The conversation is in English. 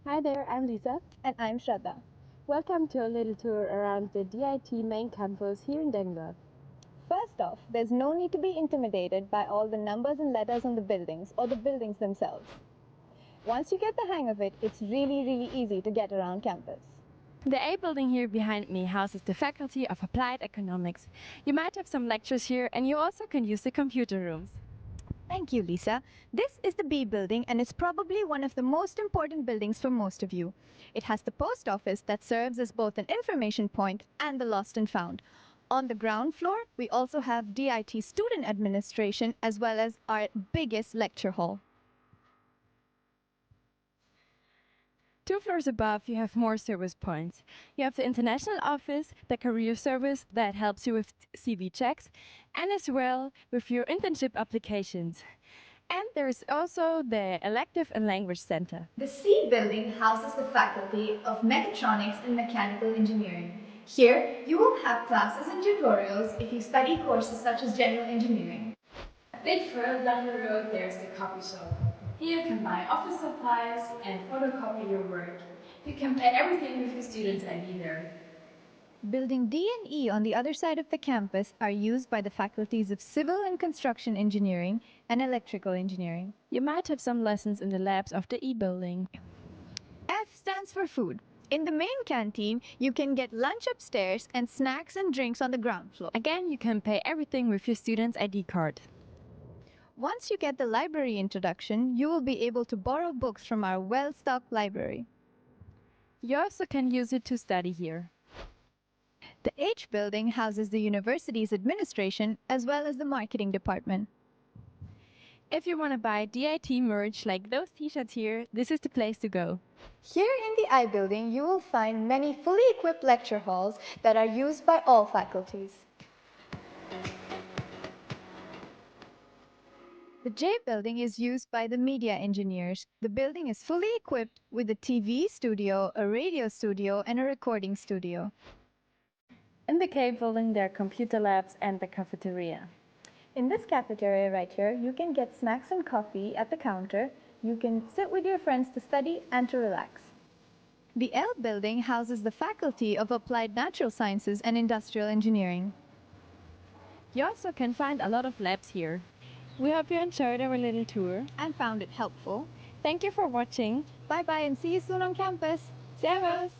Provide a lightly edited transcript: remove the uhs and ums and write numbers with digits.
Hi there, I'm Lisa. And I'm Shraddha. Welcome to a little tour around the DIT main campus here in Deggendorf. First off, there's no need to be intimidated by all the numbers and letters on the buildings or the buildings themselves. Once you get the hang of it, it's really easy to get around campus. The A building here behind me houses the Faculty of Applied Economics. You might have some lectures here and you also can use the computer rooms. Thank you, Lisa. This is the B building and it's probably one of the most important buildings for most of you. It has the post office that serves as both an information point and the lost and found. On the ground floor, we also have DIT student administration as well as our biggest lecture hall. 2 floors above, you have more service points. You have the international office, the career service that helps you with CV checks, and as well with your internship applications. And there's also the elective and language center. The C building houses the Faculty of Mechatronics and Mechanical Engineering. Here, you will have classes and tutorials if you study courses such as general engineering. A bit further down the road, there's the copy shop. Here you can buy office supplies and photocopy your work. You can pay everything with your student's ID there. Building D and E on the other side of the campus are used by the faculties of Civil and Construction Engineering and Electrical Engineering. You might have some lessons in the labs of the E building. F stands for food. In the main canteen, you can get lunch upstairs and snacks and drinks on the ground floor. Again, you can pay everything with your student's ID card. Once you get the library introduction, you will be able to borrow books from our well-stocked library. You also can use it to study here. The H building houses the university's administration as well as the marketing department. If you want to buy DIT merch like those t-shirts here, this is the place to go. Here in the I building, you will find many fully equipped lecture halls that are used by all faculties. The J building is used by the media engineers. The building is fully equipped with a TV studio, a radio studio, and a recording studio. In the K building, there are computer labs and the cafeteria. In this cafeteria right here, you can get snacks and coffee at the counter. You can sit with your friends to study and to relax. The L building houses the Faculty of Applied Natural Sciences and Industrial Engineering. You also can find a lot of labs here. We hope you enjoyed our little tour and found it helpful. Thank you for watching. Bye-bye and see you soon on campus. Servus!